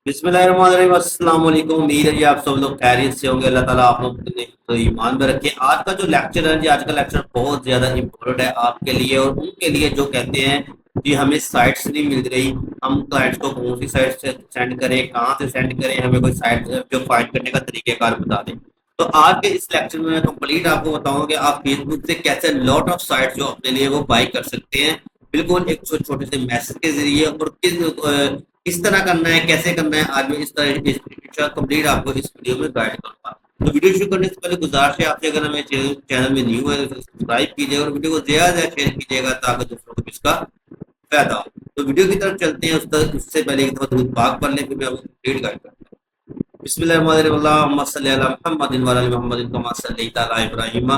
बिस्मिल्लाहिर्रहमानिर्रहीम। अस्सलाम वालेकुम। उम्मीद है जी आप सब लोग खैरियत से होंगे। अल्लाह ताला आप लोग ने तो ईमान में रखे। आज का जो लेक्चर है जी, आज का लेक्चर बहुत ज़्यादा इम्पोर्टेंट है आपके लिए और उनके लिए जो कहते हैं कि हमें साइट्स नहीं मिल रही, हम क्लाइंट्स को कौन सी साइट से सेंड करें, कहाँ से सेंड करें, हमें कोई साइट जो फाइंड करने का तरीक़ेकार बता दें। तो आज के इस लेक्चर में मैं कंप्लीट आपको बताऊंगा कि आप फेसबुक से कैसे लॉट ऑफ साइट्स जो अपने लिए वो बाई कर सकते हैं, बिल्कुल एक छोटे से मैसेज के जरिए। और किस तरह करना है, कैसे करना है, आज मैं इस तरह इस कंप्लीट आपको इस वीडियो में गाइड करूंगा। तो वीडियो शुरू करने से पहले गुजारिश है आपसे, अगर हमें चैनल में न्यू है तो सब्सक्राइब कीजिएगा और वीडियो को ज्यादा से ज्यादा शेयर कीजिएगा ताकि दूसरों को भी इसका फायदा हो। तो वीडियो की तरफ चलते हैं। उससे पहले एक दफा दूध पाक पढ़ लें, फिर मैं आपको कंप्लीट गाइड करता हूँ। बिस्मिल्लाहिर्रहमानिर्रहीम। अल्लाहुम्मा सल्ली अला मुहम्मदिन व अला आलि मुहम्मदिन कमा सल्लैता अला इब्राहीम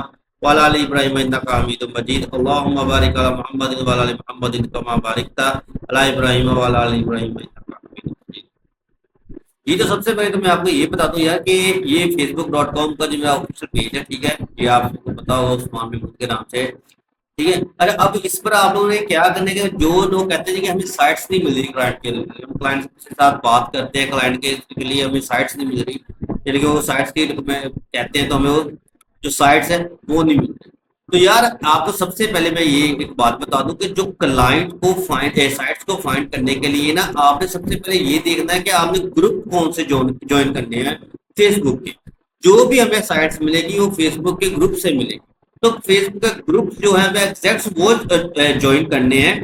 व अला आलि इब्राहीम इन्नका हमीदुम मजीद। अल्लाहुम्मा बारिक अला मुहम्मदिन व अला आलि मुहम्मदिन कमा बारिकता अला इब्राहीम व अला आलि इब्राहीम इन्नका हमीदुम मजीद। ये तो सबसे पहले तो मैं आपको ये बता दूं यार कि ये facebook.com का जो मेरा ऑफिशियल पेज है, ठीक है, ये आपको पता होगा उस्मान महमूद के नाम से, ठीक है। अरे अब इस पर आप लोगों ने क्या करने के, जो लोग कहते हैं कि हमें साइट्स नहीं मिल रही क्लाइंट के लिए, हम क्लाइंट के साथ बात करते हैं, क्लाइंट के लिए हमें साइट्स नहीं मिल रही, यानी कि वो साइट्स की कहते हैं तो हमें वो जो साइट्स है वो नहीं मिल रही। तो यार आपको सबसे पहले मैं ये एक बात बता दूं कि जो क्लाइंट को फाइंड साइट्स को फाइंड करने के लिए ना, आपने सबसे पहले ये देखना है कि आपने ग्रुप कौन से ज्वाइन करने हैं फेसबुक के। जो भी हमें साइट्स मिलेगी वो फेसबुक के ग्रुप से मिलेगी। तो फेसबुक के ग्रुप जो है हमें एग्जैक्ट वो ज्वाइन करने हैं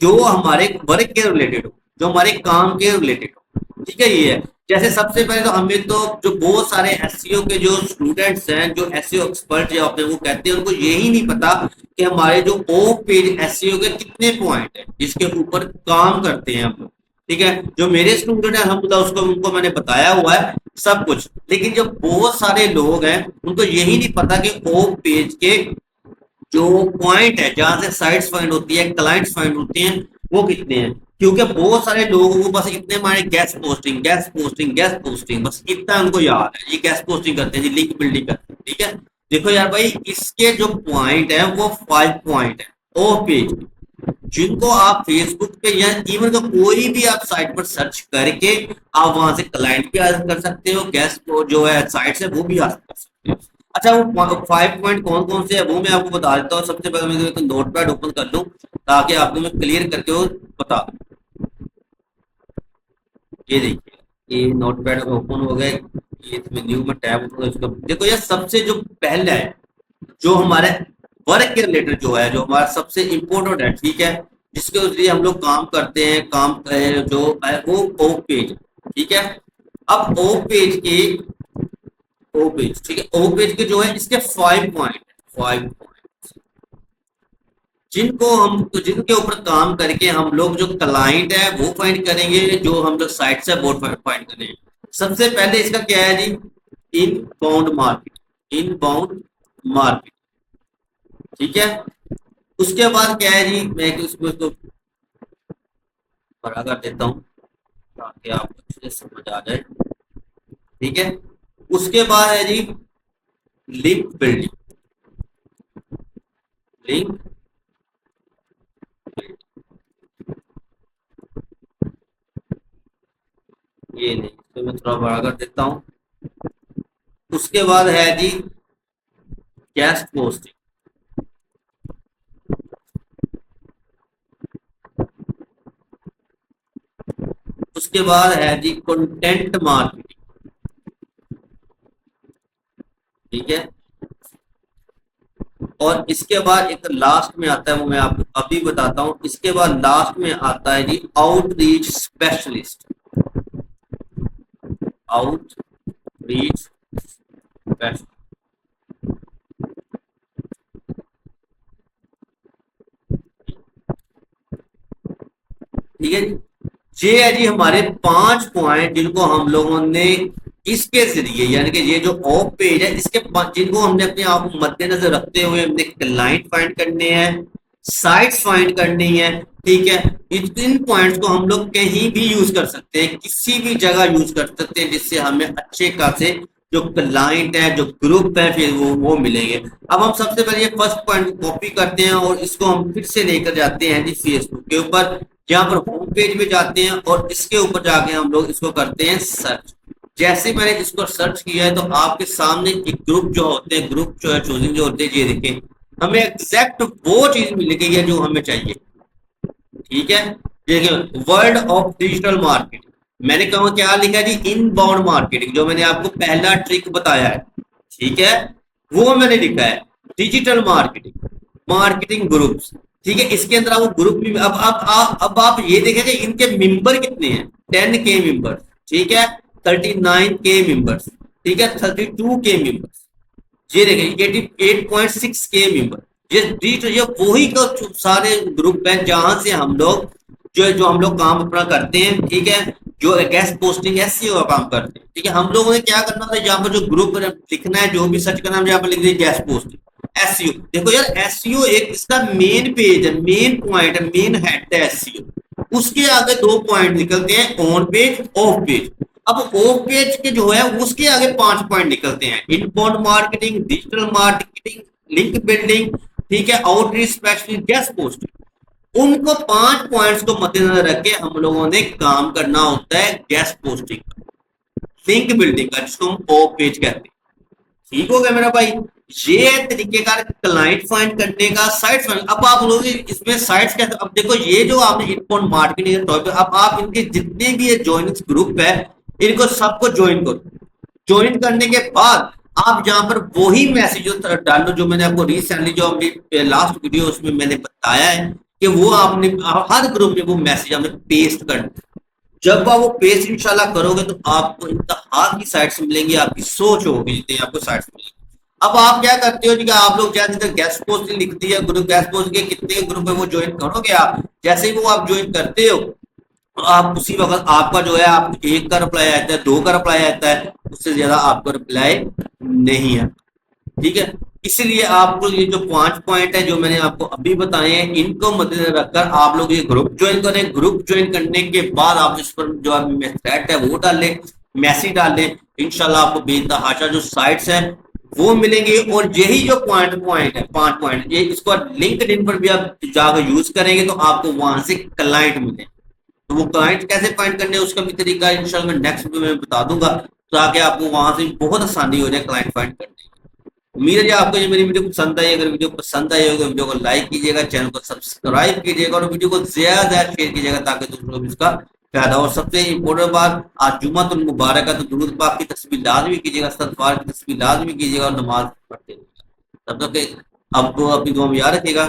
जो हमारे वर्क के रिलेटेड हो, जो हमारे काम के रिलेटेड हो, ठीक है। ये है जैसे सबसे पहले तो हमें तो जो बहुत सारे एसईओ के जो स्टूडेंट्स हैं, जो एसईओ एक्सपर्ट जो अपने वो कहते हैं, उनको यही नहीं पता कि हमारे जो ऑफ पेज एसईओ के कितने पॉइंट हैं जिसके ऊपर काम करते हैं हम लोग, ठीक है। जो मेरे स्टूडेंट है हम उसको उनको मैंने बताया हुआ है सब कुछ, लेकिन जो बहुत सारे लोग हैं उनको यही नहीं पता कि ऑफ पेज के जो पॉइंट है जहां से साइट्स फाइंड होती है, क्लाइंट्स फाइंड होते हैं, वो कितने हैं। क्योंकि बहुत सारे लोगों को बस इतने मारे gas posting gas posting gas posting, बस इतना उनको याद है, ये गैस पोस्टिंग करते हैं जी, लिंक बिल्डिंग करते हैं, ठीक है। देखो यार भाई, इसके जो पॉइंट है वो 5 पॉइंट है ऑफ पेज, जिनको आप फेसबुक पे या इवन का कोई भी आप साइट पर सर्च करके आप वहां से क्लाइंट भी हासिल कर सकते हो, गेस्ट जो है साइट से वो भी हासिल कर सकते हो। अच्छा, वो 5 पॉइंट कौन कौन से है वो मैं आपको बता देता हूँ। सबसे पहले मैं तो नोट पैड ओपन कर लूँ ताकि आपको मैं क्लियर करके वो बता दूँ। ये देखिए, ये नोट पैड ओपन हो गए, ये इसमें न्यू में टैब इसको देखो यार। सबसे जो पहला है जो हमारे वर्क के रिलेटेड जो है, जो हमारा सबसे इम्पोर्टेंट है, ठीक है, जिसके लिए हम लोग काम करते हैं, जो है वो ओप पेज, ठीक है। अब ओप पेज के ओप पेज, ठीक है, ओप पेज के जो है इसके 5 पॉइंट, 5 पॉइंट जिनको हम तो जिनके ऊपर काम करके हम लोग जो क्लाइंट है वो फाइंड करेंगे, जो हम लोग साइट से वो फाइंड करेंगे। सबसे पहले इसका क्या है जी, इनबाउंड मार्केट, इनबाउंड मार्केट, ठीक है। उसके बाद क्या है जी, मैं इसको बड़ा कर देता हूँ ताकि आपको अच्छे से समझ आ जाए, ठीक है। उसके बाद है जी लिंक बिल्डिंग, लिंक ये नहीं, तो मैं थोड़ा बड़ा कर देता हूँ। उसके बाद है जी गेस्ट पोस्टिंग, उसके बाद है जी कंटेंट मार्केटिंग, ठीक है। और इसके बाद एक लास्ट में आता है, वो मैं आपको अभी बताता हूं। इसके बाद लास्ट में आता है जी आउटरीच स्पेशलिस्ट, आउटरीच स्पेशलिस्ट, ठीक है जी। ये है जी हमारे 5 पॉइंट जिनको हम लोगों ने इसके जरिए, यानी कि ये जो ऑफ पेज है इसके जिनको हमने अपने आप को मद्देनजर रखते हुए हमने क्लाइंट फाइंड करने हैं, साइट्स फाइंड करनी है, ठीक है। इन पॉइंट्स को हम लोग कहीं भी यूज कर सकते हैं, किसी भी जगह यूज कर सकते हैं, जिससे हमें अच्छे खासे जो क्लाइंट है, जो ग्रुप है, फिर वो मिलेंगे। अब हम सबसे पहले ये फर्स्ट पॉइंट कॉपी करते हैं और इसको हम फिर से लेकर जाते हैं जी फेसबुक के ऊपर। यहाँ पर होम पेज में जाते हैं और इसके ऊपर जाके हम लोग इसको करते हैं सर्च। जैसे मैंने इसको सर्च किया है तो आपके सामने एक ग्रुप जो होते हैं, ग्रुप जो है चूजिंग जो होते हैं, ये देखें हमें एग्जैक्ट वो चीज मिल गई है जो हमें चाहिए। ठीक है, देखिए वर्ल्ड ऑफ डिजिटल मार्केटिंग, मैंने कहा क्या लिखा है जी, इनबाउंड मार्केटिंग, जो मैंने आपको पहला ट्रिक बताया है, ठीक है, वो मैंने लिखा है डिजिटल मार्केटिंग, मार्केटिंग ग्रुप्स। ठीक है, इसके अंदर आप ग्रुप भी अब आप ये देखेंगे इनके मेंबर कितने हैं, 10K मेंबर्स, ठीक है, 39K मेंबर्स, ठीक है, 32K मेंबर्स, ये देखें 88.6K मेंबर। ये वही का सारे ग्रुप हैं जहां से हम लोग जो हम लोग काम अपना करते हैं, ठीक है, जो गेस्ट पोस्टिंग एसईओ का काम करते हैं। ठीक है, हम लोगों ने क्या करना था, जहाँ पर जो ग्रुप लिखना है, जो भी सर्च करना है, जहाँ पर लिख दिए गेस्ट पोस्टिंग एसईओ। देखो यार, एसईओ एक इसका मेन पेज है, मेन पॉइंट है, मेन हेड है एसईओ। उसके आगे दो पॉइंट निकलते हैं, ऑन पेज ऑफ पेज। अब ऑफ पेज के जो है उसके आगे 5 पॉइंट निकलते हैं, inbound marketing, digital marketing, link building, ठीक है, आउटरीच स्पेशलिस्ट, गेस्ट पोस्टिंग। उनको 5 पॉइंट्स को मद्देनजर रख के हम लोगों ने काम करना होता है गेस्ट पोस्टिंग का, लिंक बिल्डिंग का, जिसको हम ऑफ पेज कहते हैं। ठीक हो गया मेरा भाई, ये तरीकेकार क्लाइंट फाइंड करने का, साइट्स फाइंड। अब आप लोग इसमें साइट्स कैसे, अब देखो ये जो आपने इनबाउंड मार्केटिंग टॉपिक, अब आप इनके जितने भी ये ज्वाइनिंग ग्रुप है, इनको सबको ज्वाइन करो। ज्वाइन करने के बाद आप जहां पर वही मैसेज डालो जो मैंने आपको रिसेंटली जो अपनी लास्ट वीडियो उसमें मैंने बताया है कि वो आपने हर ग्रुप में वो मैसेज हमें पेस्ट करना। जब आप वो पेस्ट इंशाल्लाह करोगे तो आपको इंतहा की साइट्स मिलेंगी, आपकी सोच होगी जितनी आपको साइट्स मिलेंगी। अब आप क्या करते हो जी, आप लोग जैसे गेस्ट पोस्ट लिख दिया, ग्रुप गेस्ट पोस्ट के कितने ग्रुप है वो ज्वाइन करोगे आप, जैसे ही वो आप ज्वाइन करते हो आप उसी वक्त आपका जो है, आप एक का रिप्लाई आता है, 2 का रिप्लाई आता है, उससे ज्यादा आपको रिप्लाई नहीं है। ठीक है, इसलिए आपको ये जो 5 पॉइंट है जो मैंने आपको अभी बताए हैं, इनको मद्देनजर रखकर आप लोग ये ग्रुप ज्वाइन करें। ग्रुप ज्वाइन करने के बाद आप इस पर जो थ्रेड है वो डाल लें, मैसेज डाल लें, इंशाल्लाह आपको बेतहाशा जो साइट्स हैं वो मिलेंगे। और यही जो पॉइंट है, 5 पॉइंट, ये इसको लिंक्डइन पर भी आप जाकर यूज करेंगे तो आपको वहां से क्लाइंट मिले। तो वो क्लाइंट कैसे फाइंड करने हैं उसका भी तरीका इंशाल्लाह मैं नेक्स्ट वीडियो में बता दूंगा, ताकि आपको वहां से बहुत आसानी हो जाए क्लाइंट फाइंड करने की। उम्मीद है आपको ये मेरी वीडियो पसंद आई। अगर वीडियो पसंद आई होगी वीडियो को लाइक कीजिएगा, चैनल को सब्सक्राइब कीजिएगा और वीडियो को ज्यादा ज्यादा शेयर कीजिएगा ताकि दूसरों को भी इसका फायदा हो। सबसे इंपॉर्टेंट बात, आज जुम्मतुल मुबारक है तो दुरूद पाक की तस्बीह लाजमी कीजिएगा, इस्तग़फ़ार की तस्बीह लाजमी कीजिएगा और नमाज पढ़ते रहिएगा। तब तक अब तो अपनी दुआ में याद रखिएगा।